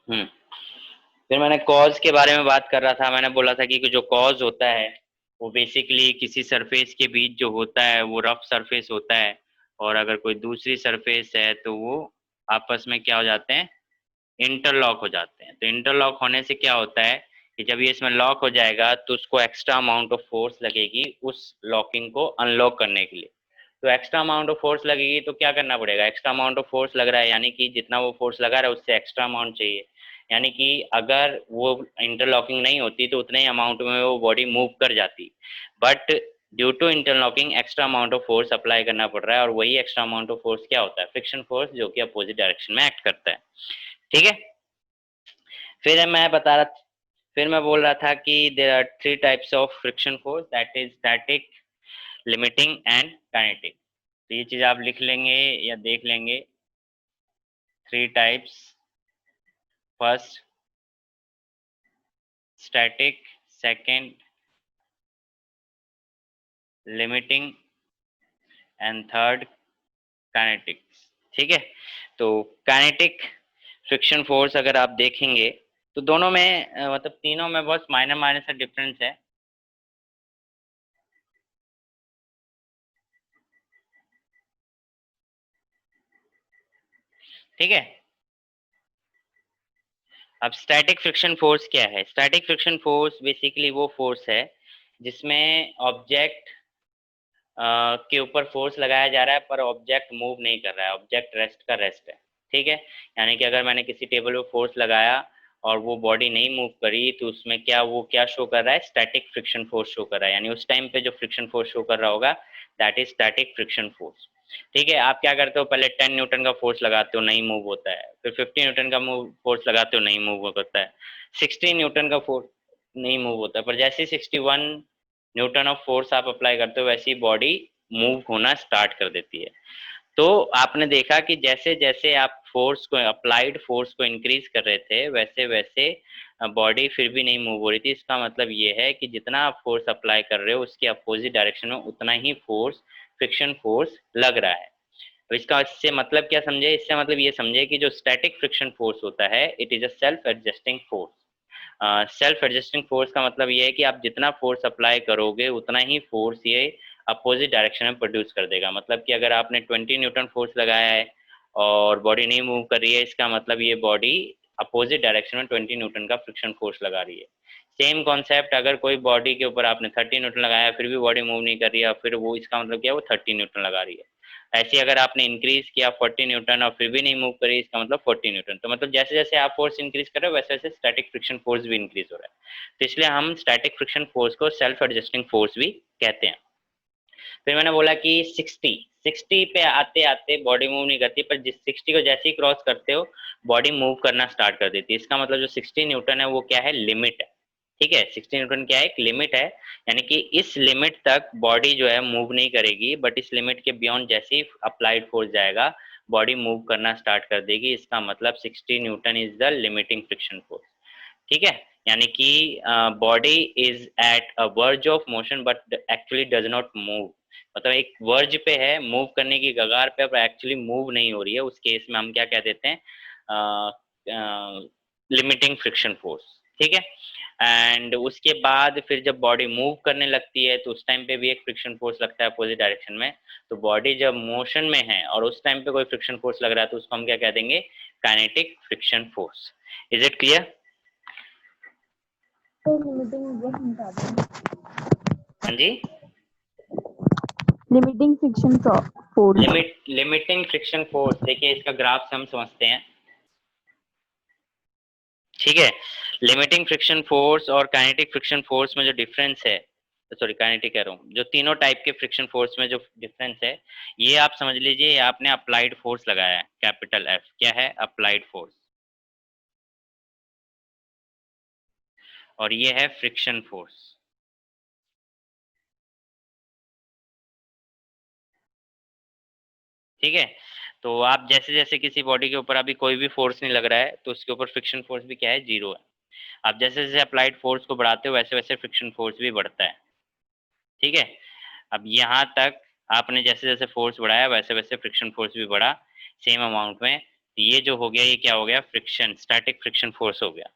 हम्म। फिर मैंने कॉज के बारे में बात कर रहा था। मैंने बोला था कि जो कॉज होता है वो बेसिकली किसी सरफेस के बीच जो होता है वो रफ सरफेस होता है, और अगर कोई दूसरी सरफेस है तो वो आपस में क्या हो जाते हैं, इंटरलॉक हो जाते हैं। तो इंटरलॉक होने से क्या होता है कि जब ये इसमें लॉक हो जाएगा तो उसको एक्स्ट्रा अमाउंट ऑफ फोर्स लगेगी उस लॉकिंग को अनलॉक करने के लिए। तो एक्स्ट्रा अमाउंट ऑफ फोर्स लगेगी तो क्या करना पड़ेगा, एक्स्ट्रा अमाउंट ऑफ फोर्स लग रहा है यानी कि जितना वो फोर्स लगा रहा है उससे एक्स्ट्रा अमाउंट चाहिए। यानी कि अगर वो इंटरलॉकिंग नहीं होती तो उतने ही अमाउंट में वो बॉडी मूव कर जाती, but due to interlocking extra amount of force apply करना पड़ रहा है, और वही एक्स्ट्रा अमाउंट ऑफ फोर्स क्या होता है, फ्रिक्शन फोर्स, जो कि अपोजिट डायरेक्शन में एक्ट करता है। ठीक है। फिर मैं बता रहा फिर मैं बोल रहा था कि there are three types of friction force, that is static, limiting and kinetic. तो ये चीज आप लिख लेंगे या देख लेंगे। Three types: first static, second limiting and third kinetic. ठीक है। तो काइनेटिक फ्रिक्शन फोर्स अगर आप देखेंगे तो दोनों में मतलब तीनों में बस माइनर माइनर सा डिफरेंस है। ठीक है। अब स्टैटिक फ्रिक्शन फोर्स क्या है? स्टैटिक फ्रिक्शन फोर्स बेसिकली वो फोर्स है जिसमें ऑब्जेक्ट के ऊपर फोर्स लगाया जा रहा है पर ऑब्जेक्ट मूव नहीं कर रहा है, ऑब्जेक्ट रेस्ट का रेस्ट है। ठीक है। यानी कि अगर मैंने किसी टेबल पे फोर्स लगाया और वो बॉडी नहीं मूव करी तो उसमें क्या वो क्या शो कर रहा है, स्टैटिक फ्रिक्शन फोर्स शो कर रहा है। यानी उस टाइम पे जो फ्रिक्शन फोर्स शो कर रहा होगा that is static friction force. ठीक है। आप क्या करते हो, पहले 10 न्यूटन का फोर्स लगाते हो, नहीं मूव होता है। फिर 50 न्यूटन का फोर्स लगाते हो, नहीं मूव होता है। 16 न्यूटन का फोर्स नहीं मूव होता है। पर जैसे ही 61 न्यूटन ऑफ फोर्स आप अप्लाई करते हो वैसे ही बॉडी मूव होना स्टार्ट कर देती है। तो आपने देखा कि जैसे जैसे आप फोर्स को, अप्लाइड फोर्स को इंक्रीज कर रहे थे वैसे वैसे बॉडी फिर भी नहीं मूव हो रही थी। इसका मतलब ये है कि जितना आप फोर्स अप्लाई कर रहे हो उसके अपोजिट डायरेक्शन में उतना ही फोर्स, फ्रिक्शन फोर्स लग रहा है। तो इसका इससे मतलब क्या समझे, इससे मतलब ये समझे कि जो स्टैटिक फ्रिक्शन फोर्स होता है it is a self adjusting force. Self adjusting force का मतलब ये है कि आप जितना फोर्स अप्लाई करोगे उतना ही फोर्स ये अपोजिट डायरेक्शन में प्रोड्यूस कर देगा। मतलब कि अगर आपने 20 न्यूटन फोर्स लगाया है और बॉडी नहीं मूव कर रही है, इसका मतलब ये बॉडी अपोजिट डायरेक्शन में 20 न्यूटन का फ्रिक्शन फोर्स लगा रही है। सेम कॉन्सेप्ट, अगर कोई बॉडी के ऊपर आपने 30 न्यूटन लगाया फिर भी बॉडी मूव नहीं कर रही है, फिर वो इसका मतलब क्या है, वो 30 न्यूटन लगा रही है। ऐसे अगर आपने इंक्रीज किया 40 न्यूटन और फिर भी नहीं मूव करी, इसका मतलब 40 न्यूटन। तो मतलब जैसे जैसे आप फोर्स इंक्रीज कर रहे हो वैसे वैसे स्टैटिक फ्रिक्शन फोर्स भी इंक्रीज हो रहा है। तो इसलिए हम स्टैटिक फ्रिक्शन फोर्स को सेल्फ एडजस्टिंग फोर्स भी कहते हैं। फिर मैंने बोला कि 60 पे आते आते बॉडी मूव नहीं करती, पर जिस 60 को जैसे ही क्रॉस करते हो बॉडी मूव करना स्टार्ट कर देती है। इसका मतलब जो 60 न्यूटन है वो क्या है, लिमिट है। ठीक है। 60 न्यूटन क्या है, एक लिमिट है। यानी कि इस लिमिट तक बॉडी जो है मूव नहीं करेगी, बट इस लिमिट के बियॉन्ड जैसे ही अप्लाइड फोर्स जाएगा बॉडी मूव करना स्टार्ट कर देगी। इसका मतलब 60 Newton is the limiting friction force. ठीक है। यानी कि body is at a verge of motion but actually does not move. मतलब एक वर्ज पे है, मूव करने की कगार पे, पर एक्चुअली मूव नहीं हो रही है। उस केस में हम क्या कह देते हैं, लिमिटिंग फ्रिक्शन फोर्स। ठीक है। एंड उसके बाद फिर जब बॉडी मूव करने लगती है तो उस टाइम पे भी एक फ्रिक्शन फोर्स लगता है अपोजिट डायरेक्शन में। तो बॉडी जब मोशन में है और उस टाइम पे कोई फ्रिक्शन फोर्स लग रहा है तो उसको हम क्या कह देंगे, kinetic friction force. Is it clear? तो लिमिटिंग वो समझा दें। हाँ जी। Limiting friction force. Limiting friction force, देखिए इसका ग्राफ से हम समझते हैं। ठीक है। लिमिटिंग फ्रिक्शन फोर्स और काइनेटिक फ्रिक्शन फोर्स में जो डिफरेंस है, सॉरी काइनेटिक कह रहा हूँ, जो तीनों टाइप के फ्रिक्शन फोर्स में जो डिफरेंस है ये आप समझ लीजिए। आपने अप्लाइड फोर्स लगाया है, कैपिटल एफ, क्या है, अप्लाइड फोर्स, और ये है फ्रिक्शन फोर्स। ठीक है। तो आप जैसे जैसे किसी बॉडी के ऊपर अभी कोई भी फोर्स नहीं लग रहा है तो उसके ऊपर फ्रिक्शन फोर्स भी क्या है, जीरो है। आप जैसे जैसे अप्लाइड फोर्स को बढ़ाते हो वैसे वैसे फ्रिक्शन फोर्स भी बढ़ता है। ठीक है। अब यहाँ तक आपने जैसे जैसे फोर्स बढ़ाया वैसे वैसे फ्रिक्शन फोर्स भी बढ़ा सेम अमाउंट में। ये जो हो गया ये क्या हो गया, फ्रिक्शन, स्टैटिक फ्रिक्शन फोर्स हो गया।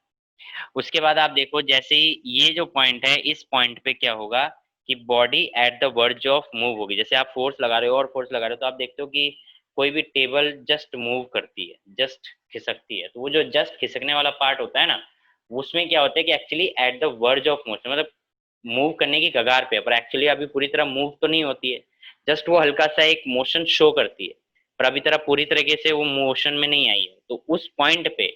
उसके बाद आप देखो जैसे ही ये जो पॉइंट है, इस पॉइंट पे क्या होगा कि body at the verge of move होगी। जैसे आप फोर्स लगा रहे हो और फोर्स लगा रहे हो तो आप देखते हो कि कोई भी टेबल जस्ट मूव करती है, जस्ट खिसकती है, तो वो जो जस्ट खिसकने वाला पार्ट होता है ना, उसमें क्या होता है कि actually at the verge of motion, मतलब मूव करने की कगार पे, पर एक्चुअली अभी पूरी तरह मूव तो नहीं होती है, जस्ट वो हल्का सा एक मोशन शो करती है, पर अभी तरह पूरी तरीके से वो मोशन में नहीं आई है। तो उस पॉइंट पे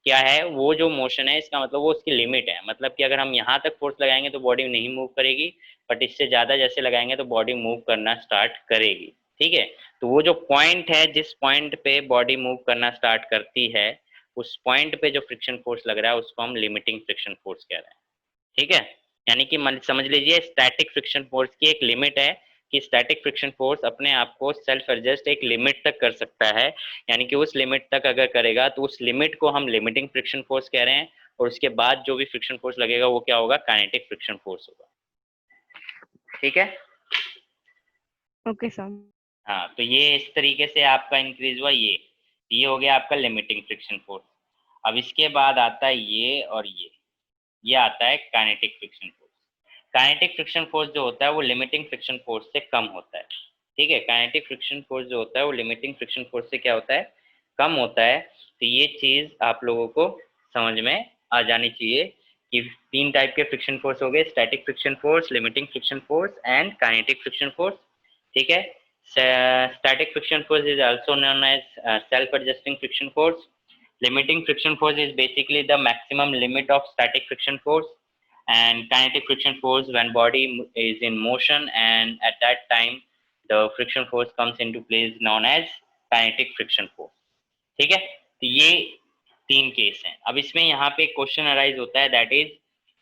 क्या है, वो जो मोशन है इसका मतलब वो उसकी लिमिट है, मतलब कि अगर हम यहाँ तक फोर्स लगाएंगे तो बॉडी नहीं मूव करेगी, बट इससे ज्यादा जैसे लगाएंगे तो बॉडी मूव करना स्टार्ट करेगी। ठीक है, तो वो जो पॉइंट है, जिस पॉइंट पे बॉडी मूव करना स्टार्ट करती है, उस पॉइंट पे जो फ्रिक्शन फोर्स लग रहा है उसको हम लिमिटिंग फ्रिक्शन फोर्स कह रहे हैं। ठीक है, यानी कि समझ लीजिए स्टैटिक फ्रिक्शन फोर्स की एक लिमिट है कि स्टैटिक फ्रिक्शन फोर्स अपने आप को सेल्फ एडजस्ट एक लिमिट तक कर सकता है, यानी कि उस लिमिट तक अगर करेगा तो उस लिमिट को हम लिमिटिंग फ्रिक्शन फोर्स कह रहे हैं, और उसके बाद जो भी फ्रिक्शन फोर्स लगेगा वो क्या होगा, काइनेटिक फ्रिक्शन फोर्स होगा। ठीक है, ओके सर। हाँ, तो ये इस तरीके से आपका इंक्रीज हुआ, ये हो गया आपका लिमिटिंग फ्रिक्शन फोर्स। अब इसके बाद आता है ये, और ये आता है kinetic friction force. Kinetic friction force जो होता है वो लिमिटिंग फ्रिक्शन फोर्स से कम होता है। ठीक है, काइनेटिक फ्रिक्शन फोर्स जो होता है वो लिमिटिंग फ्रिक्शन फोर्स से क्या होता है, कम होता है। तो ये चीज आप लोगों को समझ में आ जानी चाहिए कि तीन टाइप के फ्रिक्शन फोर्स हो गए, static friction force, limiting friction force and kinetic friction force. ठीक है, static friction force is also known as self-adjusting friction force. Limiting friction force is basically the maximum limit of static friction force, and kinetic friction force when body is in motion, and at that time the friction force comes into place known as kinetic friction force. ठीक है, तो ये तीन case हैं। अब इसमें यहाँ पे एक क्वेश्चन अराइज होता है, that is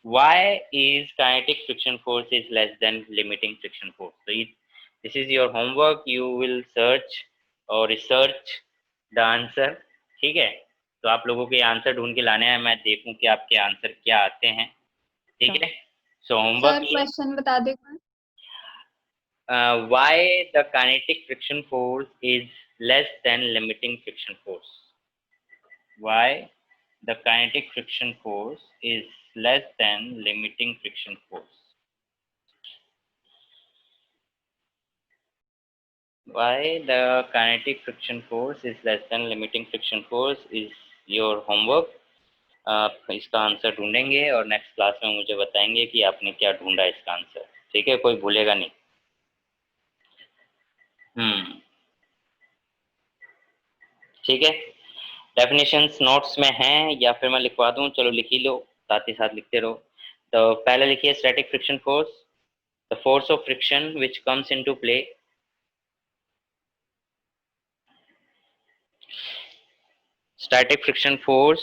why is kinetic friction force is less than limiting friction force. तो this is your homework, you will search और रिसर्च द आंसर। ठीक है, तो आप लोगों के आंसर ढूंढ के लाने हैं, मैं देखूं कि आपके आंसर क्या आते हैं। ठीक है, सो सर होमवर्क, क्वेश्चन बता देगा। why the kinetic friction force is less than limiting friction force. Why the kinetic friction force is less than limiting friction force. Why the kinetic friction force is less than limiting friction force is your homework. आप इसका answer ढूंढेंगे और next class में मुझे बताएंगे कि आपने क्या ढूंढा इसका आंसर। ठीक है, कोई भूलेगा नहीं। ठीक है, डेफिनेशंस नोट्स में हैं या फिर मैं लिखवा दूं, चलो लिख ही लो, साथ ही साथ लिखते रहो। तो पहले लिखिए static friction force, the force of friction which comes into play, static friction force,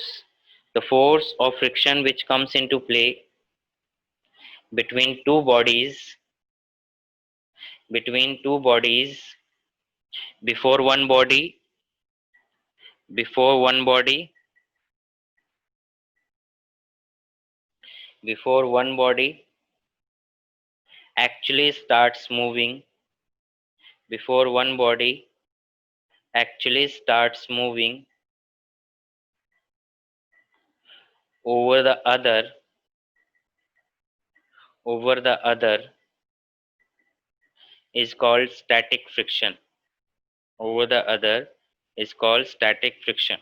the force of friction which comes into play between two bodies, before one body, before one body, before one body actually starts moving, before one body actually starts moving over the other, over the other is called static friction. Over the other is called static friction.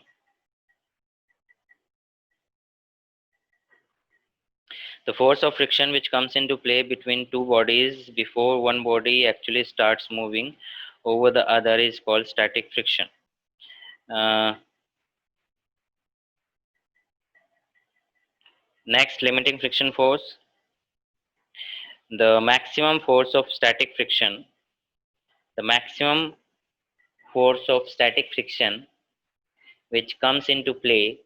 The force of friction which comes into play between two bodies before one body actually starts moving over the other is called static friction. Next, limiting friction force. The maximum force of static friction, the maximum force of static friction which comes into play,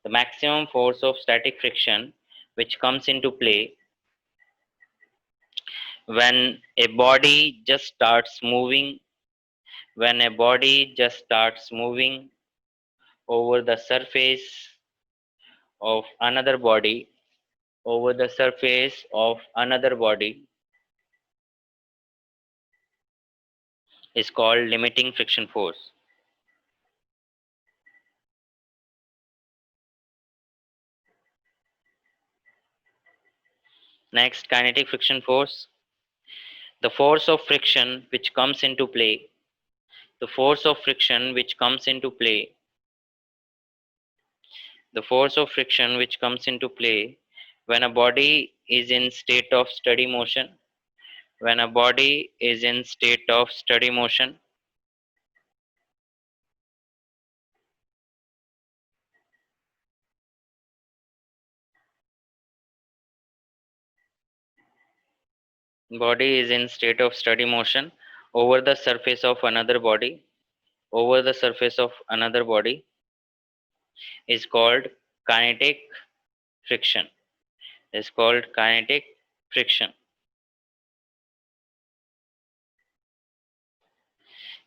the maximum force of static friction which comes into play when a body just starts moving, when a body just starts moving over the surface of another body, over the surface of another body is called limiting friction force. Next, kinetic friction force. The force of friction which comes into play. The force of friction which comes into play. The force of friction which comes into play when a body is in state of steady motion. When a body is in state of steady motion. Body is in state of steady motion over the surface of another body. Over the surface of another body is called kinetic friction. Is called kinetic friction.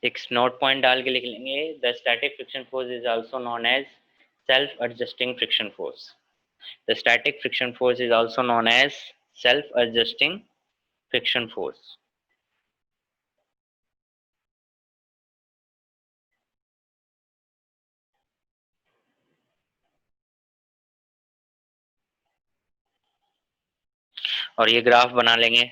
एक note point डाल के लिख लेंगे. The static friction force is also known as self-adjusting friction force. The static friction force is also known as self-adjusting friction force. और ये graph बना लेंगे.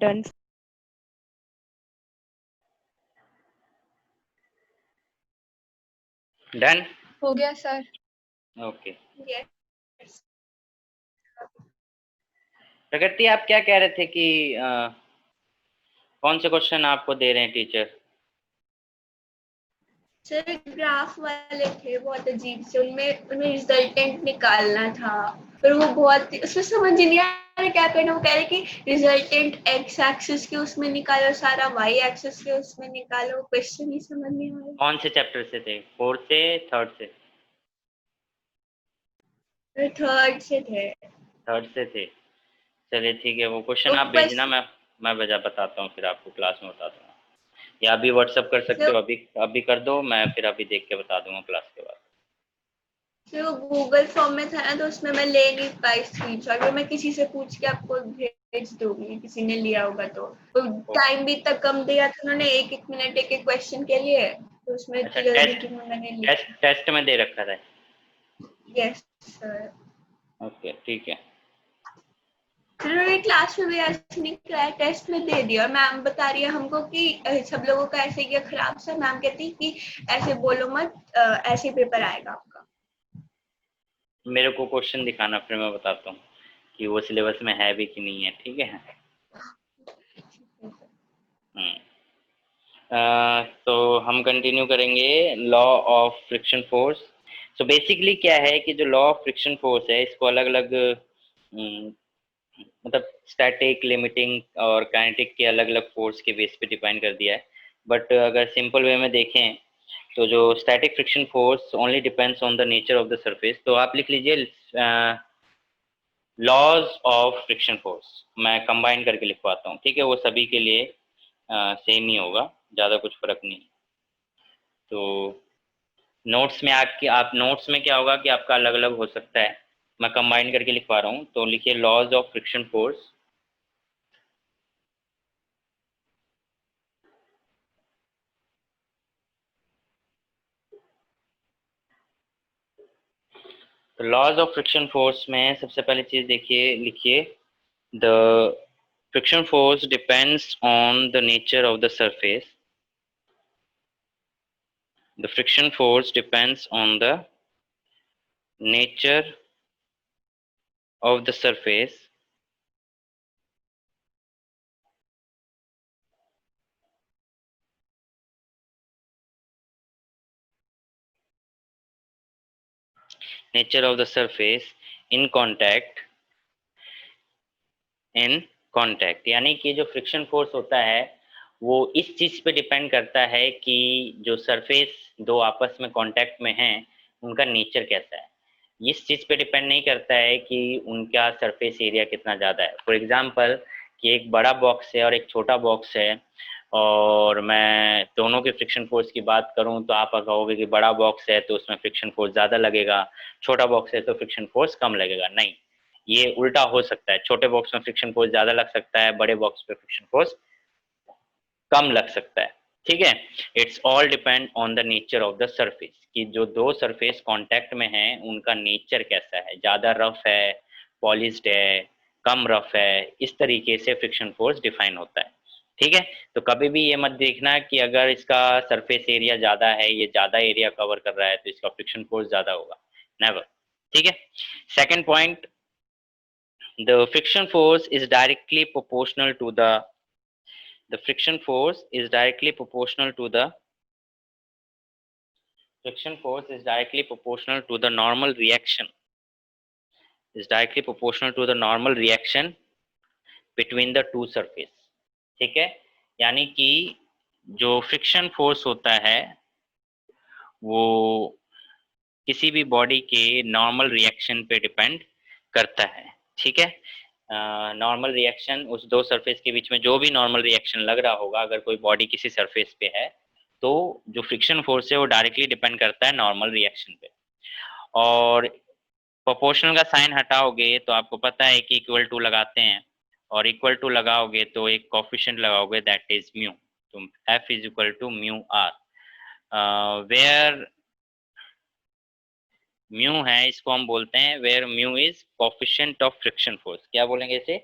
Done. Done. हो गया सर. ओके. यस. प्रगति, आप क्या कह रहे थे कि कौन से क्वेश्चन आपको दे रहे हैं टीचर? सर ग्राफ वाले थे बहुत अजीब से, उनमें रिजल्टेंट निकालना था, पर वो बहुत उसमें समझ नहीं आ रहा क्या करना. वो कह रहे कि रिजल्टेंट एक्स एक्सिस के उसमें निकालो, सारा वाई एक्सिस के उसमें निकालो. क्वेश्चन ही समझ नहीं आ रहा. कौन से चैप्टर से थे? फोर्थ से, थर्ड से? थर्ड से थे. थर्ड से थे. चलिए ठीक है, वो क्वेश्चन तो आप भेजना, मैं बताता हूँ, फिर आपको क्लास में बताता हूँ. या अभी व्हाट्सएप कर सकते हो? अभी कर दो, मैं फिर अभी देख के बता दूंगा क्लास के बाद. जो गूगल फॉर्म में था ना, तो उसमें मैं ले नहीं पाई स्क्रीनशॉट. मैं किसी से पूछ के आपको भेज दूंगी, किसी ने लिया होगा तो. टाइम भी तक कम दिया था उन्होंने, एक मिनट एक क्वेश्चन के लिए, तो उसमें अच्छा, जल्दी की मैंने लिया. टेस्ट में दे रखा था. Yes sir. ओके ठीक है. फिर उन्होंने क्लास में भी ऐसे नहीं कराया, टेस्ट में दे दिया. और मैम बता रही है हमको कि सब लोगों का ऐसे किया खराब सा. मैम कहती कि ऐसे बोलो मत, ऐसे पेपर आएगा आपका. मेरे को क्वेश्चन दिखाना, फिर मैं बताता हूँ कि वो सिलेबस में है भी कि नहीं है. ठीक है. तो हम कंटिन्यू करेंगे law of friction force. So basically क्या है कि जो लॉ ऑफ फ्रिक्शन फोर्स है, इसको अलग अलग मतलब स्टैटिक, लिमिटिंग और काइनेटिक के अलग अलग फोर्स के बेस पे डिफाइन कर दिया है. बट अगर सिंपल वे में देखें तो जो static friction force only depends on the nature of the surface. तो आप लिख लीजिए लॉज ऑफ फ्रिक्शन फोर्स. मैं कंबाइन करके लिखवाता हूँ. ठीक है, वो सभी के लिए सेम ही होगा, ज़्यादा कुछ फर्क नहीं. तो नोट्स में आप नोट्स में क्या होगा कि आपका अलग अलग हो सकता है. मैं कंबाइन करके लिखवा रहा हूँ. तो लिखिए लॉज ऑफ फ्रिक्शन फोर्स. तो लॉज ऑफ फ्रिक्शन फोर्स में सबसे पहली चीज देखिए, लिखिए the friction force depends on the nature of the surface. The friction force depends on the nature of the surface in contact यानी कि जो फ्रिक्शन फोर्स होता है वो इस चीज पे डिपेंड करता है कि जो सरफेस दो आपस में कांटेक्ट में हैं उनका नेचर कैसा है। इस चीज पे डिपेंड नहीं करता है कि उनका सरफेस एरिया कितना ज्यादा है। फॉर एग्जांपल कि एक बड़ा बॉक्स है और एक छोटा बॉक्स है और मैं दोनों के फ्रिक्शन फोर्स की बात करूं तो आप कहोगे कि बड़ा बॉक्स है तो उसमें फ्रिक्शन फोर्स ज्यादा लगेगा, छोटा बॉक्स है तो फ्रिक्शन फोर्स कम लगेगा। नहीं, ये उल्टा हो सकता है। छोटे बॉक्स में फ्रिक्शन फोर्स ज्यादा लग सकता है, बड़े बॉक्स पे फ्रिक्शन फोर्स कम लग सकता है। ठीक है, it's all depend on the nature of the surface कि जो दो सरफेस कांटेक्ट में हैं उनका नेचर कैसा है, ज्यादा रफ है, पॉलिश्ड है, कम रफ है, इस तरीके से फ्रिक्शन फोर्स डिफाइन होता है। ठीक है, तो कभी भी ये मत देखना कि अगर इसका सरफेस एरिया ज्यादा है, ये ज्यादा एरिया कवर कर रहा है तो इसका फ्रिक्शन फोर्स ज्यादा होगा, नेवर। ठीक है, second point, the friction force is directly proportional to the friction force is directly proportional to the friction force is directly proportional to the normal reaction is directly proportional to the normal reaction between the two surface। ठीक है, यानी कि जो friction force होता है वो किसी भी बॉडी के नॉर्मल रिएक्शन पे डिपेंड करता है। ठीक है, नॉर्मल रिएक्शन उस दो सरफेस के बीच में जो भी नॉर्मल रिएक्शन लग रहा होगा, अगर कोई बॉडी किसी सरफेस पे है तो जो फ्रिक्शन फोर्स है वो डायरेक्टली डिपेंड करता है नॉर्मल रिएक्शन पे। और प्रोपोर्शनल का साइन हटाओगे तो आपको पता है कि इक्वल टू लगाते हैं, और इक्वल टू लगाओगे तो एक कोफिशिएंट लगाओगे दैट इज म्यू, तो F is equal to mu R. Where mu है इसको हम बोलते हैं where mu is coefficient of friction force. क्या बोलेंगे इसे?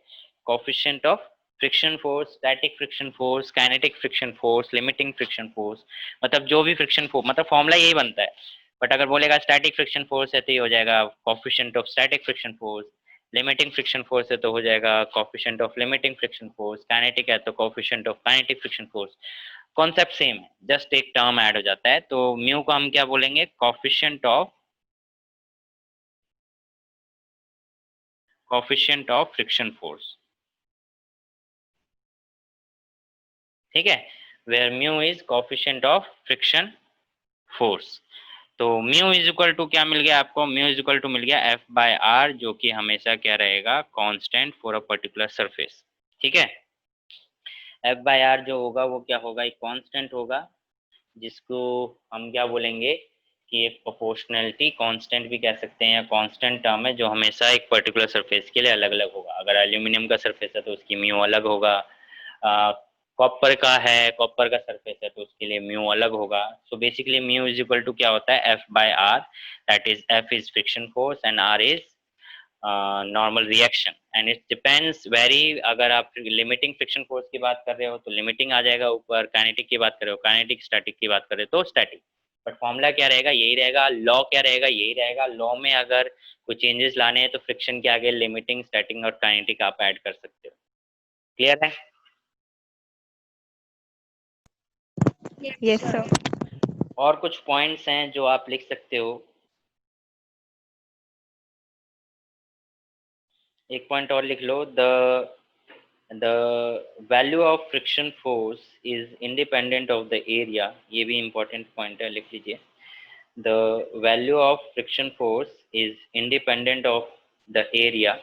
Coefficient of friction force, static friction force, kinetic friction force, limiting friction force, मतलब जो भी फ्रिक्शन फोर्स, मतलब फॉर्मूला यही बनता है। बट अगर बोलेगा स्टैटिक फ्रिक्शन फोर्स है तो ये हो जाएगा coefficient of static friction force, limiting friction force है तो हो जाएगा coefficient of limiting friction force, kinetic है तो coefficient of kinetic friction force. Concept same है, जस्ट एक टर्म ऐड हो जाता है। तो म्यू को हम क्या बोलेंगे? Coefficient of friction force. ठीक है, where mu is coefficient of friction force. तो म्यू इज इक्वल टू क्या मिल गया आपको? म्यू इज इक्वल टू मिल गया F बाय आर, जो कि हमेशा क्या रहेगा? Constant for a particular surface. ठीक है, F बाय आर जो होगा वो क्या होगा? एक कांस्टेंट होगा जिसको हम क्या बोलेंगे कि एक प्रोपोर्शनैलिटी कांस्टेंट भी कह सकते हैं, या कांस्टेंट टर्म है जो हमेशा एक पर्टिकुलर सरफेस के लिए अलग अलग होगा। अगर एल्यूमिनियम का सरफेस है तो उसकी म्यू अलग होगा, कॉपर का है, कॉपर का सरफेस है तो उसके लिए म्यू अलग होगा। So basically mu is equal to क्या होता है? F by R, that is F is friction force and R is normal reaction, and it depends very. अगर आप लिमिटिंग फ्रिक्शन फोर्स की बात कर रहे हो तो लिमिटिंग आ जाएगा ऊपर, काइनेटिक की बात कर रहे हो काइनेटिक, स्टैटिक की बात कर रहे हो तो स्टैटिक। बट फॉर्मूला क्या रहेगा? यही रहेगा। लॉ क्या रहेगा? यही रहेगा। लॉ में अगर कुछ चेंजेस लाने हैं तो फ्रिक्शन के आगे लिमिटिंग, स्टैटिक और काइनेटिक आप ऐड कर सकते हो। क्लियर है? Yes, sir. और कुछ पॉइंट्स हैं जो आप लिख सकते हो। एक पॉइंट और लिख लो, the value of friction force is independent of the area. ये भी इंपॉर्टेंट पॉइंट है, लिख लीजिए। The value of friction force is independent of the area.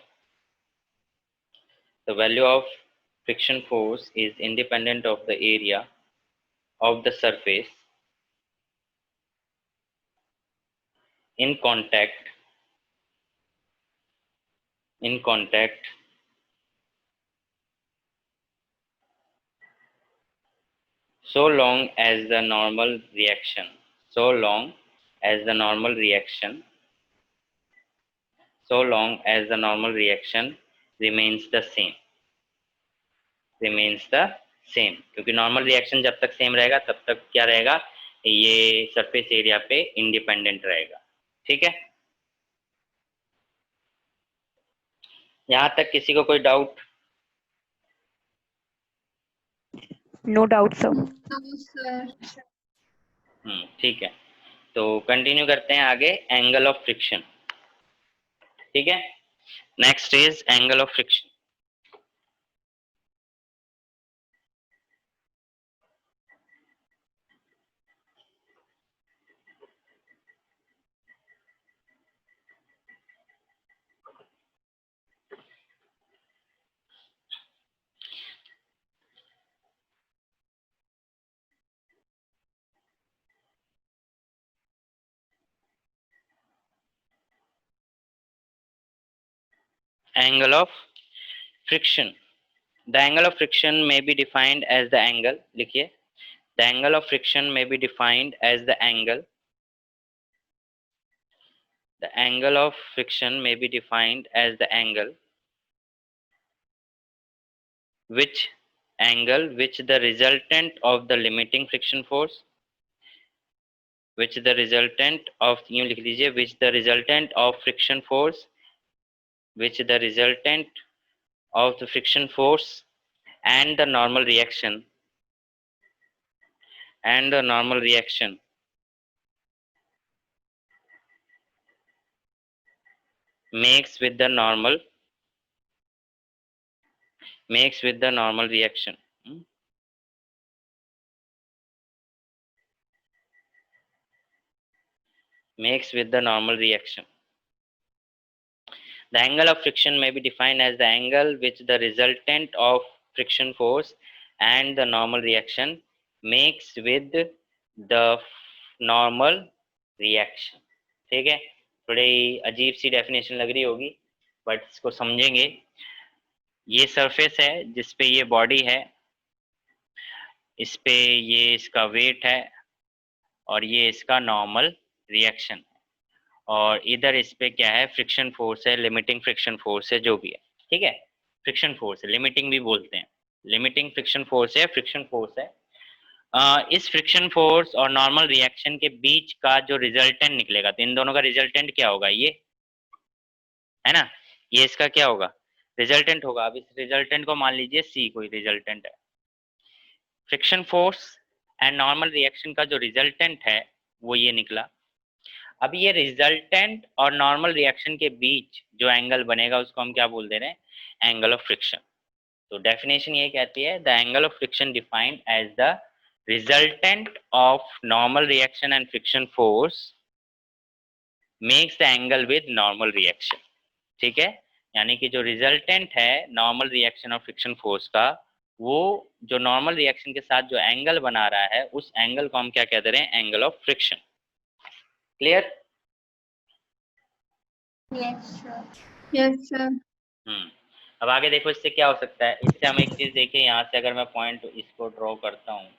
The value of friction force is independent of the area of the surface in contact so long as the normal reaction so long as the normal reaction so long as the normal reaction remains the same, क्योंकि normal reaction जब तक same रहेगा तब तक क्या रहेगा? ये surface area पे इंडिपेंडेंट रहेगा। ठीक है, यहाँ तक किसी को कोई doubt? No doubt, sir. Sir. ठीक है, तो कंटिन्यू करते हैं आगे। एंगल ऑफ फ्रिक्शन, ठीक है। Next is angle of friction. Angle of friction. The angle of friction may be defined as the angle. लिखिए, the angle of friction may be defined as the angle. The angle of friction may be defined as the angle which the resultant of the limiting friction force, which the resultant of, यूं लिख लीजिए, which the resultant of friction force, which the resultant of the friction force and the normal reaction makes with the normal reaction. Makes with the normal reaction. The angle of friction may be defined as the angle which the resultant of friction force and the normal reaction makes with the normal reaction. ठीक है, थोड़ी अजीब सी definition लग रही होगी, but इसको समझेंगे। ये सरफेस है जिस पे ये बॉडी है, इस पे ये इसका वेट है और ये इसका नॉर्मल रिएक्शन, और इधर इस पे क्या है, फ्रिक्शन फोर्स है, लिमिटिंग फ्रिक्शन फोर्स है, जो भी है, ठीक है। फ्रिक्शन फोर्स है, लिमिटिंग भी बोलते हैं, लिमिटिंग फ्रिक्शन फोर्स है, फ्रिक्शन फोर्स है। इस फ्रिक्शन फोर्स और नॉर्मल रिएक्शन के बीच का जो रिजल्टेंट निकलेगा, तो इन दोनों का रिजल्टेंट क्या होगा, ये है ना, ये इसका क्या होगा, रिजल्टेंट होगा। अब इस रिजल्टेंट को मान लीजिए सी कोई रिजल्टेंट है। Friction force and normal reaction का जो रिजल्टेंट है वो ये निकला। अब ये रिजल्टेंट और नॉर्मल रिएक्शन के बीच जो एंगल बनेगा उसको हम क्या बोल दे रहे हैं, एंगल ऑफ फ्रिक्शन। तो डेफिनेशन ये कहती है, the angle of friction defined as the resultant of normal reaction and friction force makes the angle with normal reaction. ठीक है, यानी कि जो रिजल्टेंट है नॉर्मल रिएक्शन और फ्रिक्शन फोर्स का, वो जो नॉर्मल रिएक्शन के साथ जो एंगल बना रहा है उस एंगल को हम क्या कहते रहे हैं, angle of friction. Clear? Yes sir. अब आगे देखो इससे क्या हो सकता है। इससे हम एक चीज देखिए, यहाँ से अगर मैं पॉइंट इसको ड्रॉ करता हूँ,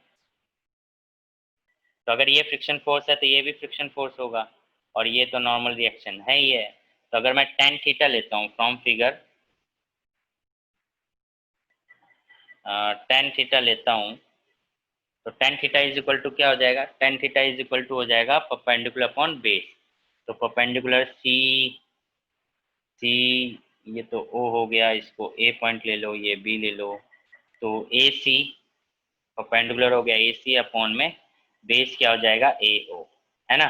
तो अगर ये फ्रिक्शन फोर्स है तो ये भी फ्रिक्शन फोर्स होगा, और ये तो नॉर्मल रिएक्शन है ही है। तो अगर मैं टेन थीटा लेता हूँ फ्रॉम फिगर, टेन थीटा लेता हूँ, तो tan theta is equal to क्या हो जाएगा, tan theta is equal to हो जाएगा परपेंडिकुलर अपॉन बेस। तो परपेंडिकुलर सी, ये तो ओ हो गया, इसको ए पॉइंट ले लो, ये बी ले लो, तो ए सी परपेंडिकुलर हो गया ए सी अपॉन में बेस क्या हो जाएगा, ए ओ, है ना।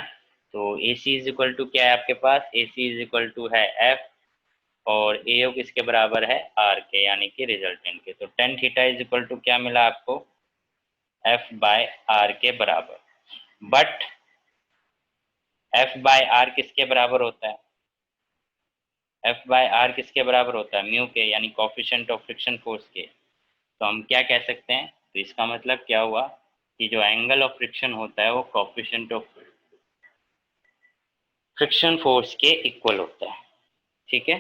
तो ए सी इज इक्वल टू क्या है आपके पास, ए सी इज इक्वल टू है एफ, और ए ओ किसके बराबर है, आर के, यानी कि रिजल्टेंट के। तो tan theta is equal to क्या मिला आपको, एफ बाय आर के बराबर। बट एफ बाय आर किसके बराबर होता है, एफ बाय आर किसके बराबर होता है, म्यू के, यानी कोफिशिएंट ऑफ फ्रिक्शन फोर्स के। तो हम क्या कह सकते हैं, तो इसका मतलब क्या हुआ कि जो एंगल ऑफ फ्रिक्शन होता है वो कोफिशिएंट ऑफ फ्रिक्शन फोर्स के इक्वल होता है। ठीक है,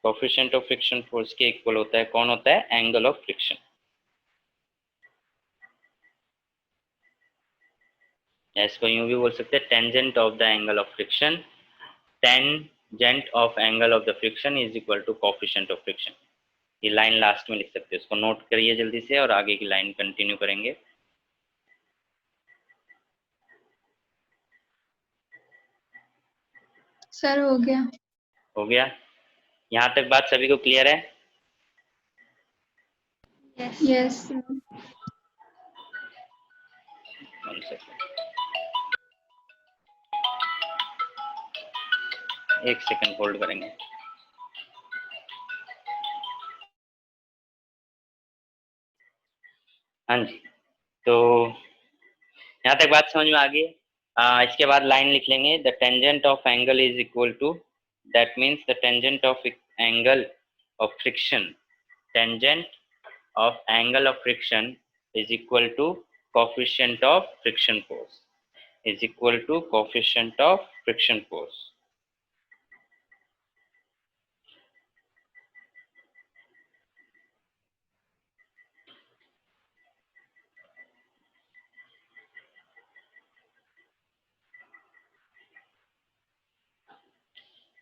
कोफिशिएंट ऑफ फ्रिक्शन फोर्स के इक्वल होता है, कौन होता है, एंगल ऑफ फ्रिक्शन। इसको यूं भी बोल सकते हैं, tangent of the angle of friction, tangent of angle of the friction is equal to coefficient of friction. ये लाइन लास्ट में लिख सकते हैं, उसको नोट करिए जल्दी से और आगे की लाइन कंटिन्यू करेंगे। सर हो गया। हो गया, यहाँ तक बात सभी को क्लियर है? यस। One second. एक सेकंड होल्ड करेंगे। हाँ जी, तो यहाँ तक बात समझ में आ गई। इसके बाद लाइन लिख लेंगे, the tangent of angle is equal to, that means the tangent of angle of friction, tangent of angle of friction is equal to coefficient of friction force, is equal to coefficient of friction force.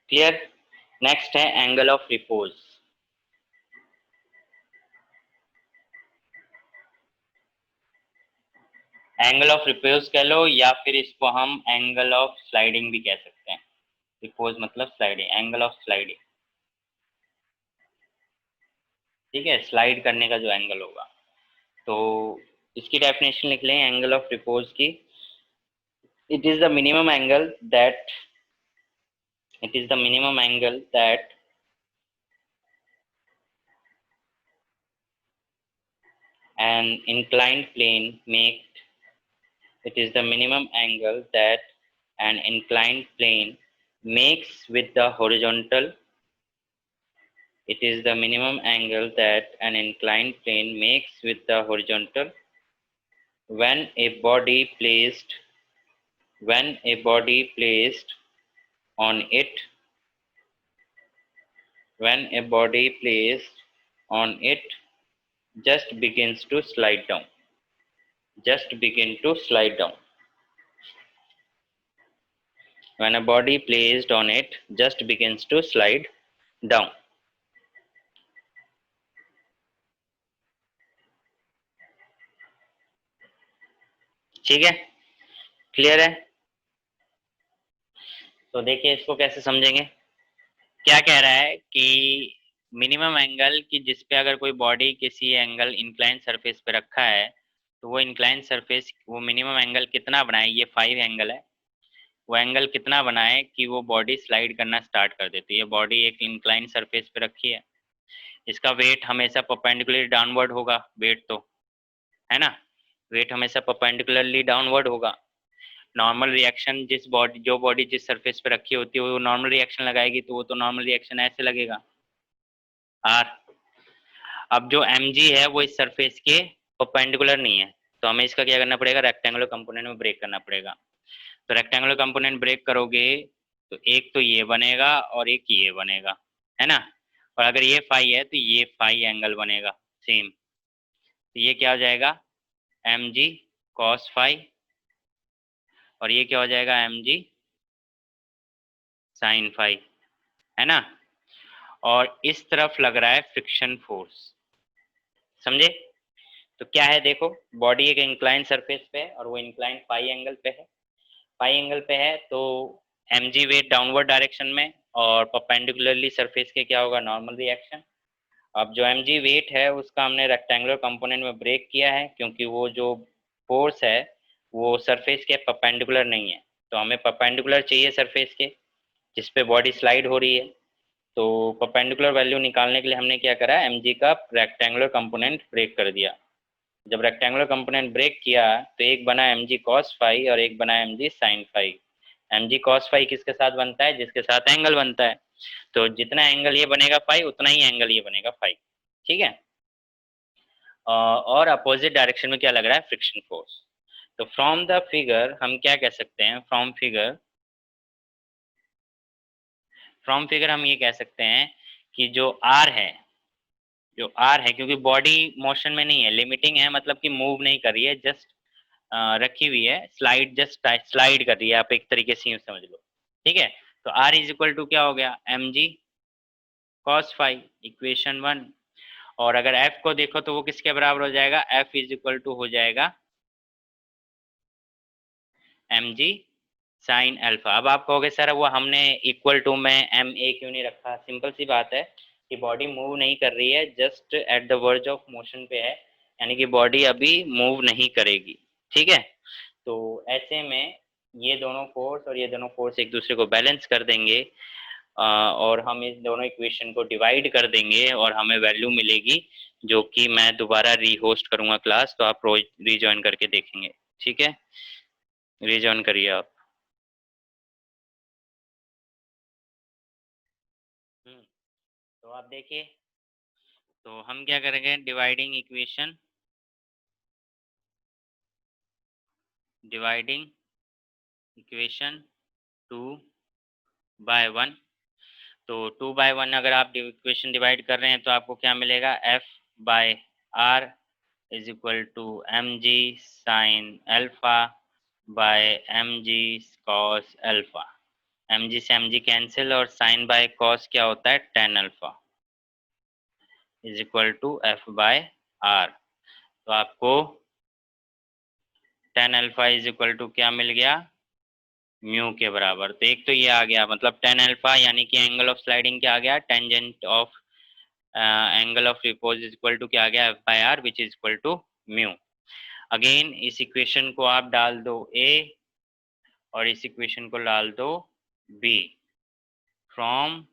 Clear? Next है angle of repose. Angle of repose कह लो या फिर इसको हम angle of sliding भी कह सकते हैं। रिपोज मतलब स्लाइडिंग, एंगल ऑफ स्लाइडिंग, ठीक है, स्लाइड करने का जो एंगल होगा। तो इसकी डेफिनेशन लिख लें एंगल ऑफ रिपोज की, it is the minimum angle that, it is the minimum angle that an inclined plane makes, it is the minimum angle that an inclined plane makes with the horizontal, it is the minimum angle that an inclined plane makes with the horizontal when a body placed, when a body placed on it, when a body placed on it just begins to slide down, just begin to slide down, when a body placed on it just begins to slide down. ठीक है, clear है? तो देखिए इसको कैसे समझेंगे। क्या कह रहा है कि मिनिमम एंगल की जिस पे अगर कोई बॉडी किसी एंगल इंक्लाइन सरफेस पे रखा है तो वो इंक्लाइन सरफेस वो मिनिमम एंगल कितना बनाए, ये 5 एंगल है, वो एंगल कितना बनाए कि वो बॉडी स्लाइड करना स्टार्ट कर देती है। बॉडी एक इंक्लाइन सरफेस पे रखी है, इसका वेट हमेशा परपेंडिकुलरली डाउनवर्ड होगा, वेट तो है ना, वेट हमेशा परपेंडिकुलरली डाउनवर्ड होगा। नॉर्मल रिएक्शन जिस बॉडी, जो बॉडी जिस सरफेस पे रखी होती है वो नॉर्मल रिएक्शन लगाएगी, तो वो तो नॉर्मल रिएक्शन ऐसे लगेगा आर। अब जो mg है वो इस सरफेस के परपेंडिकुलर नहीं है, तो हमें इसका क्या करना पड़ेगा, रेक्टेंगुलर कंपोनेंट में ब्रेक करना पड़ेगा। तो रेक्टेंगुलर कंपोनेंट ब्रेक करोगे तो एक तो ये बनेगा और एक ये बनेगा, है ना, और अगर ये फाई है तो ये फाई एंगल बनेगा सेम, तो ये क्या हो जाएगा mg cos फाई, और ये क्या हो जाएगा mg sin फाई, है ना। और इस तरफ लग रहा है फ्रिक्शन फोर्स, समझे? तो क्या है, देखो बॉडी एक इंक्लाइन सरफेस पे है और वो इंक्लाइन फाई एंगल पे है, फाई एंगल पे है तो mg वेट डाउनवर्ड डायरेक्शन में और परपेंडिकुलरली सरफेस के क्या होगा, नॉर्मल रिएक्शन। अब जो mg वेट है उसका हमने रेक्टेंगुलर कंपोनेंट में ब्रेक किया है क्योंकि वो जो फोर्स है वो सरफेस के परपेंडिकुलर नहीं है, तो हमें परपेंडिकुलर चाहिए सरफेस के जिस पे बॉडी स्लाइड हो रही है। तो परपेंडिकुलर वैल्यू निकालने के लिए हमने क्या करा, mg का रेक्टेंगुलर कंपोनेंट ब्रेक कर दिया। जब रेक्टेंगुलर कंपोनेंट ब्रेक किया तो एक बना mg cos फाई और एक बना mg sin phi. mg cos phi किसके साथ बनता है, जिसके साथ एंगल बनता है, तो जितना एंगल ये बनेगा फाई उतना ही एंगल ये बनेगा फाई, ठीक है। और अपोजिट डायरेक्शन में क्या लग रहा है, फ्रिक्शन फोर्स। तो फ्रॉम द फिगर हम क्या कह सकते हैं, फ्रॉम फिगर हम ये कह सकते हैं कि जो r है, जो r है, क्योंकि बॉडी मोशन में नहीं है, लिमिटिंग है, मतलब कि मूव नहीं कर रही है, जस्ट रखी हुई है, स्लाइड, जस्ट स्लाइड कर रही है, आप एक तरीके से यूं समझ लो, ठीक है। तो r इज इक्वल टू क्या हो गया, mg cos फाई, इक्वेशन 1। और अगर f को देखो तो वो किसके बराबर हो जाएगा, f इज इक्वल टू हो जाएगा mg साइन अल्फा। अब आप कहोगे सर वो हमने इक्वल टू में एम ए क्यों नहीं रखा? सिंपल सी बात है कि बॉडी मूव नहीं कर रही है, just at the verge of motion पे है, यानी कि बॉडी अभी मूव नहीं करेगी। ठीक है, तो ऐसे में ये दोनों फोर्स और ये दोनों फोर्स एक दूसरे को बैलेंस कर देंगे, और हम इस दोनों इक्वेशन को डिवाइड कर देंगे और हमें वैल्यू मिलेगी, जो कि मैं दोबारा रीहोस्ट करूंगा क्लास, तो आप रोज रीजॉइन करके देखेंगे। ठीक है, रीजॉइन करिए आप। तो आप देखिए, तो हम क्या करेंगे, डिवाइडिंग इक्वेशन, डिवाइडिंग इक्वेशन 2/1। तो 2/1 अगर आप इक्वेशन डिवाइड कर रहे हैं तो आपको क्या मिलेगा, F/R is equal to mg sine alpha by mg cos alpha. mg से mg कैंसिल, और साइन बाय कॉस क्या होता है, tan alpha is equal to F/R। तो आपको tan alpha is equal to क्या मिल गया, म्यू के बराबर। तो एक तो ये आ गया, मतलब tan अल्फा यानी कि एंगल ऑफ स्लाइडिंग क्या आ गया, tangent of angle of repose is equal to क्या आ गया, F/R which is equal to mu. Again इस इक्वेशन को आप डाल दो A और इस इक्वेशन को डाल दो B। From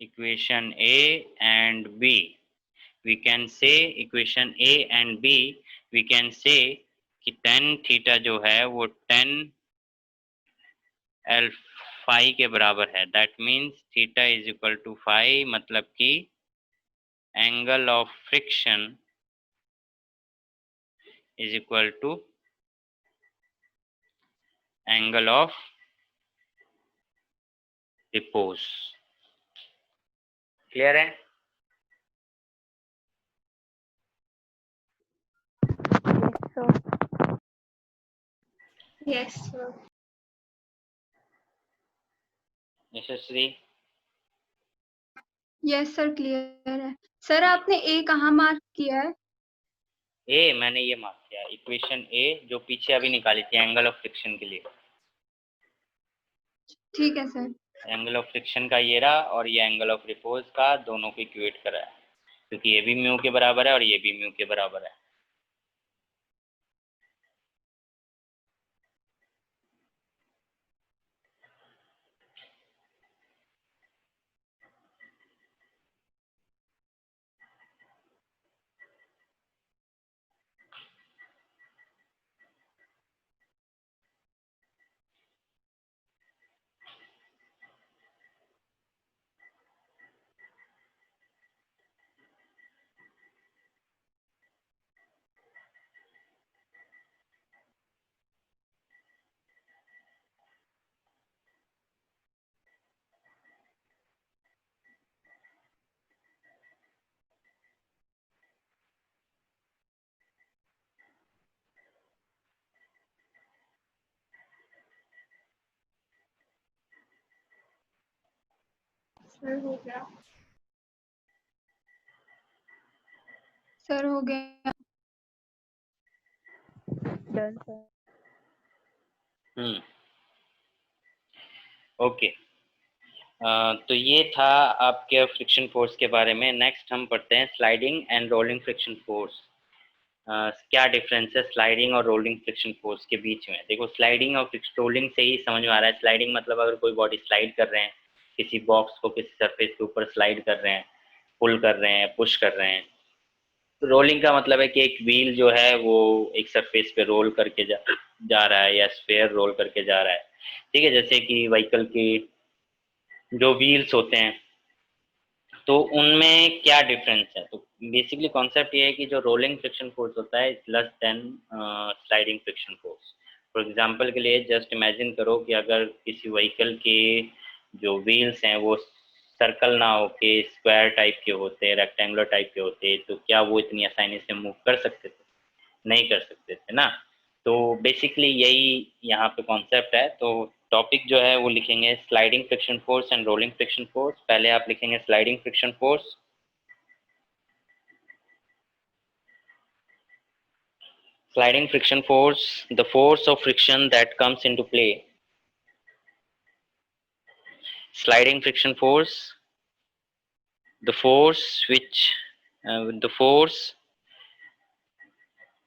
equation A and B we can say, equation A and B we can say कि tan थीटा जो है वो tan फाई के बराबर है। That means theta is equal to phi, मतलब कि angle of friction is equal to angle of repose. Clear है? Yes, sir. Yes sir. Yashasvi, yes sir, clear है। सर आपने ए कहाँ मार्क किया है? ए मैंने ये मार्क किया, इक्वेशन ए जो पीछे अभी निकाली थी एंगल ऑफ फ्रिक्शन के लिए। ठीक है सर। एंगल ऑफ फ्रिक्शन का ये रहा, और ये एंगल ऑफ रिपोज का, दोनों को इक्वेट करा है, क्योंकि ये भी म्यू के बराबर है और ये भी म्यू के बराबर है। सर हो गया। सर हो गया। Done, sir. ओके, तो ये था आपके फ्रिक्शन फोर्स के बारे में। नेक्स्ट हम पढ़ते हैं sliding and rolling friction force. क्या डिफरेंस है स्लाइडिंग और रोलिंग फ्रिक्शन फोर्स के बीच में? देखो, स्लाइडिंग और रोलिंग से ही समझ में आ रहा है। स्लाइडिंग मतलब अगर कोई बॉडी स्लाइड कर रहे हैं, किसी बॉक्स को किसी सरफेस के ऊपर स्लाइड कर रहे हैं, पुल कर रहे हैं, पुश कर रहे हैं। रोलिंग का मतलब है कि एक व्हील जो है वो एक सरफेस पे रोल करके जा रहा है, या स्फेयर रोल करके जा रहा है। ठीक है, जैसे कि व्हीकल की जो व्हील्स होते हैं, तो उनमें क्या डिफरेंस है? तो बेसिकली कॉन्सेप्ट ये है कि जो रोलिंग फ्रिक्शन फोर्स होता है is less then sliding friction force. For example के लिए जस्ट इमेजिन करो कि अगर किसी व्हीकल के जो व्हील्स हैं वो सर्कल ना हो के स्क्वायर टाइप के होते, रेक्टेंगुलर टाइप के होते, तो क्या वो इतनी आसानी से मूव कर सकते थे? नहीं कर सकते थे ना। तो बेसिकली यही यहाँ पे कॉन्सेप्ट है। तो टॉपिक जो है वो लिखेंगे sliding friction force and rolling friction force. पहले आप लिखेंगे sliding friction force. Sliding friction force, the force of friction that comes into play Sliding friction force, the force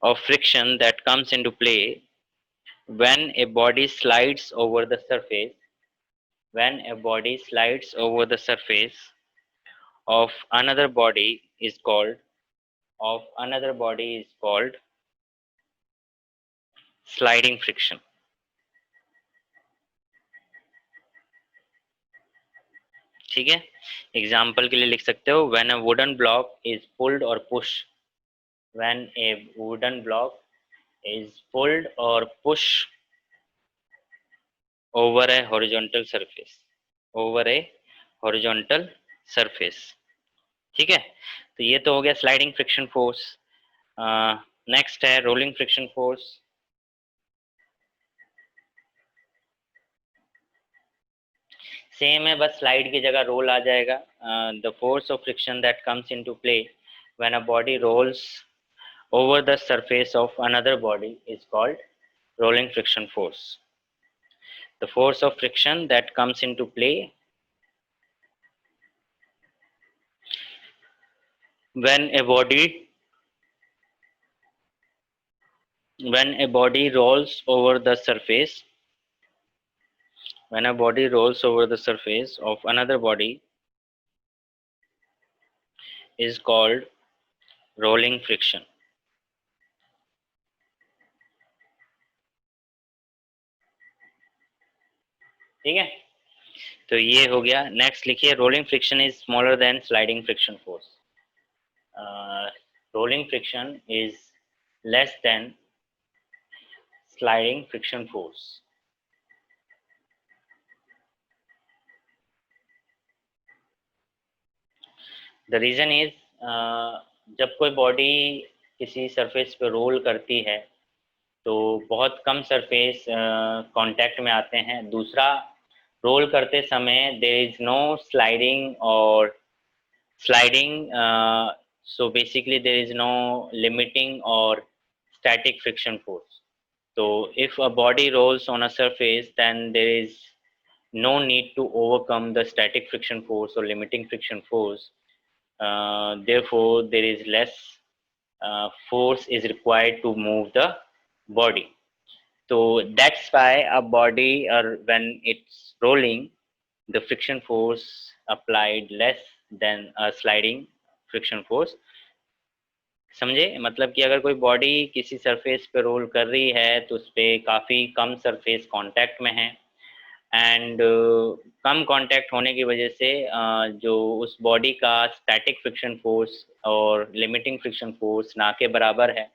of friction that comes into play when a body slides over the surface, when a body slides over the surface of another body is called sliding friction. ठीक है, example के लिए लिख सकते हो when a wooden block is pulled or pushed, when a wooden block is pulled or pushed over a horizontal surface, over a horizontal surface. ठीक है, तो ये तो हो गया स्लाइडिंग फ्रिक्शन फोर्स. नेक्स्ट है रोलिंग फ्रिक्शन फोर्स. सेम है, बस स्लाइड की जगह रोल आ जाएगा. The force of friction that comes into play when a body rolls over the surface of another body is called rolling friction force. The force of friction that comes into play when a body rolls over the surface, when a body rolls over the surface of another body is called rolling friction. ठीक है, तो ये हो गया. Next लिखिए rolling friction is smaller than sliding friction force. Rolling friction is less then sliding friction force. The reason is जब कोई body किसी सरफेस पे रोल करती है तो बहुत कम सरफेस कांटेक्ट में आते हैं. दूसरा, रोल करते समय देयर इज नो स्लाइडिंग और sliding, so basically there is no limiting or static friction force. So if a body rolls on a surface, then there is no need to overcome the static friction force or limiting friction force. Therefore there is less force is required to move the body. So that's why a body, or when it's rolling, the friction force applied less than a sliding friction force. समझे, मतलब कि अगर कोई body किसी surface पे role कर रही है तो उस पर काफ़ी कम सरफेस कांटेक्ट में है, एंड कम कांटेक्ट होने की वजह से जो उस बॉडी का स्टैटिक फ्रिक्शन फोर्स और लिमिटिंग फ्रिक्शन फोर्स ना के बराबर है,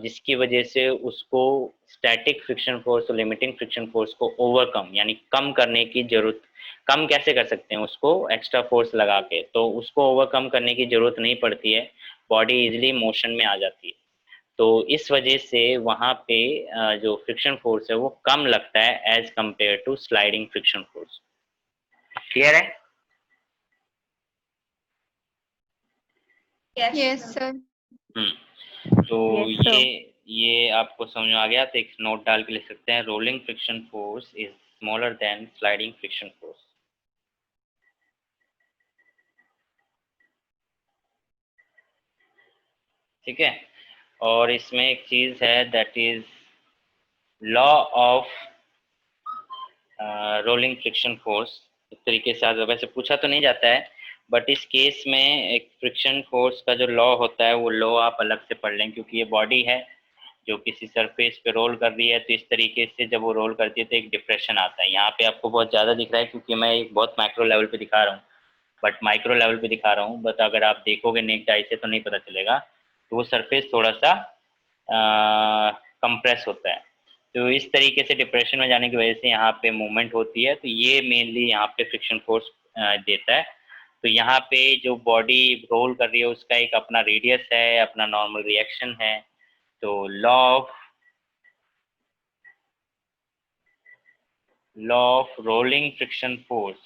जिसकी वजह से उसको स्टैटिक फ्रिक्शन फोर्स और लिमिटिंग फ्रिक्शन फोर्स को ओवरकम यानी कम करने की जरूरत. कम कैसे कर सकते हैं उसको? एक्स्ट्रा फोर्स लगा के. तो उसको ओवरकम करने की जरूरत नहीं पड़ती है, बॉडी इजीली मोशन में आ जाती है. तो इस वजह से वहाँ पे जो फ्रिक्शन फोर्स है वो कम लगता है as compare to sliding friction force. Clear है? Yes sir. तो Yes, sir. ये आपको समझ में आ गया, तो एक नोट डाल के लिख सकते हैं rolling friction force is smaller than sliding friction force. ठीक है, और इसमें एक चीज है that is law of rolling friction force. इस तरीके से आज वैसे पूछा तो नहीं जाता है, बट इस केस में एक फ्रिक्शन फोर्स का जो लॉ होता है वो लॉ आप अलग से पढ़ लें, क्योंकि ये बॉडी है जो किसी सरफेस पे रोल कर रही है, तो इस तरीके से जब वो रोल करती है तो एक डिप्रेशन आता है. यहाँ पे आपको बहुत ज़्यादा दिख रहा है क्योंकि मैं एक बहुत मैक्रो लेवल पे दिखा रहा हूँ, बट माइक्रो लेवल पे दिखा रहा हूँ. बट अगर आप देखोगे नेक्ड आई से तो नहीं पता चलेगा, तो वो सरफेस थोड़ा सा कंप्रेस होता है. तो इस तरीके से डिप्रेशन में जाने की वजह से यहाँ पे मूवमेंट होती है, तो ये मेनली यहाँ पे फ्रिक्शन फोर्स देता है. तो यहाँ पे जो बॉडी रोल कर रही है उसका एक अपना रेडियस है, अपना नॉर्मल रिएक्शन है. तो law of rolling friction force,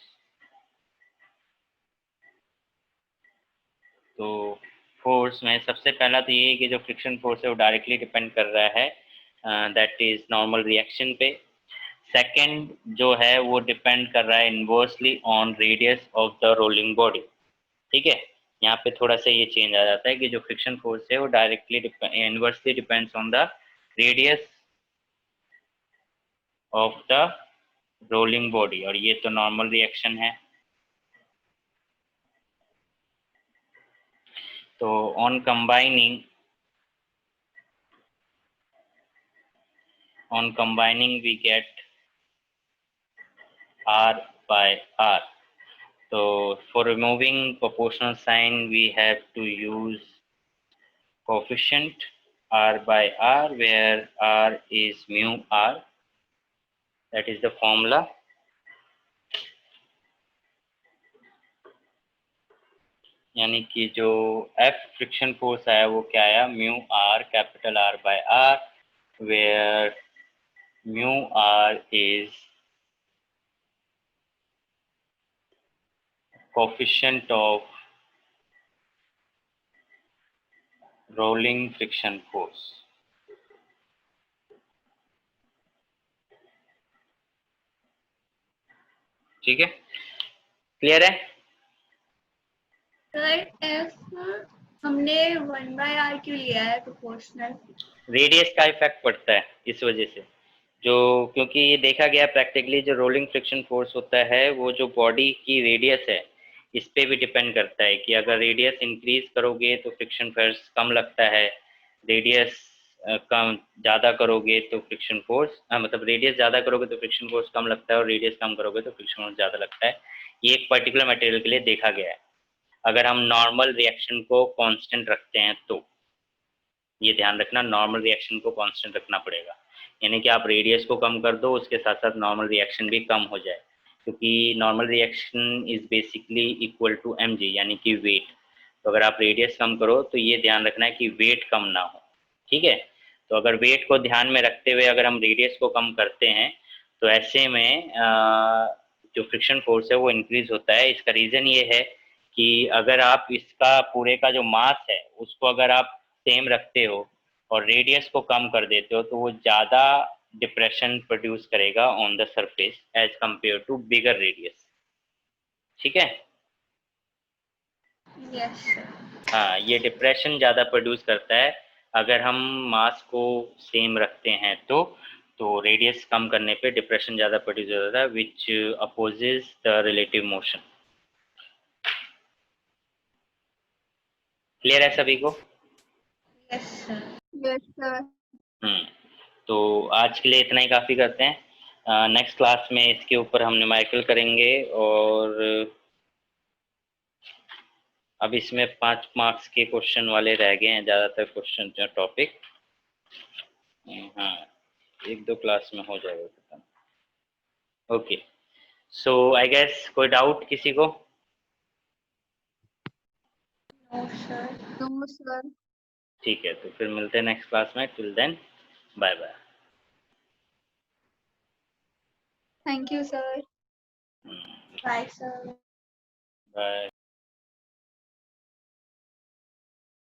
तो फोर्स में सबसे पहला तो ये है कि जो फ्रिक्शन फोर्स है वो डायरेक्टली डिपेंड कर रहा है दैट इज नॉर्मल रिएक्शन पे. सेकंड जो है वो डिपेंड कर रहा है inversely on radius of the rolling body. ठीक है, यहाँ पे थोड़ा सा ये चेंज आ जाता है कि जो फ्रिक्शन फोर्स है वो directly inversely depends on the radius of the rolling body, और ये तो नॉर्मल रिएक्शन है। तो on combining we get R by R. So for removing proportional sign we have to use coefficient R by R, where R is mu R. That is the formula. यानी कि जो F friction force आया वो क्या आया, mu R capital R by R, where mu R is coefficient of rolling friction force. ठीक है, clear है? सर एफ हमने 1/r क्यों लिया है प्रोपोर्शनल? रेडियस का इफेक्ट पड़ता है इस वजह से, जो क्योंकि ये देखा गया प्रैक्टिकली जो रोलिंग फ्रिक्शन फोर्स होता है वो जो बॉडी की रेडियस है इस पे भी डिपेंड करता है कि अगर रेडियस इंक्रीज करोगे तो फ्रिक्शन फोर्स कम लगता है, रेडियस कम ज़्यादा करोगे तो फ्रिक्शन फोर्स मतलब रेडियस ज़्यादा करोगे तो फ्रिक्शन फोर्स कम लगता है और रेडियस कम करोगे तो फ्रिक्शन फोर्स ज़्यादा लगता है। ये एक पर्टिकुलर मटेरियल के लिए देखा गया है। अगर हम नॉर्मल रिएक्शन को कांस्टेंट रखते हैं तो ये ध्यान रखना, नॉर्मल रिएक्शन को कांस्टेंट रखना पड़ेगा, यानी कि आप रेडियस को कम कर दो उसके साथ साथ नॉर्मल रिएक्शन भी कम हो जाए, क्योंकि normal reaction is basically equal to mg यानी कि वेट। तो अगर आप रेडियस कम करो तो ये ध्यान रखना है कि वेट कम ना हो। ठीक है, तो अगर वेट को ध्यान में रखते हुए अगर हम रेडियस को कम करते हैं तो ऐसे में जो फ्रिक्शन फोर्स है वो इंक्रीज होता है। इसका रीज़न ये है कि अगर आप इसका पूरे का जो मास है उसको अगर आप सेम रखते हो और रेडियस को कम कर देते हो तो वो ज़्यादा डिप्रेशन प्रोड्यूस करेगा on the surface as compare to bigger radius. ठीक है, यस सर। हाँ, ये डिप्रेशन ज़्यादा प्रोड्यूस करता है अगर हम मास को सेम रखते हैं तो रेडियस कम करने पे डिप्रेशन ज़्यादा प्रोड्यूस होता है which opposes the relative motion. Clear है सभी को? Yes sir. Yes sir. तो आज के लिए इतना ही काफ़ी करते हैं। नेक्स्ट क्लास में इसके ऊपर हम न्यूमेरिकल करेंगे और अब इसमें 5 मार्क्स के क्वेश्चन वाले रह गए हैं ज़्यादातर क्वेश्चन जो टॉपिक। हाँ, 1-2 क्लास में हो जाएगा खत्म। ओके, सो आई गेस कोई डाउट किसी को? No sir. No sir. ठीक है, तो फिर मिलते हैं नेक्स्ट क्लास में। Till then bye bye. Thank you sir. Bye sir. Bye.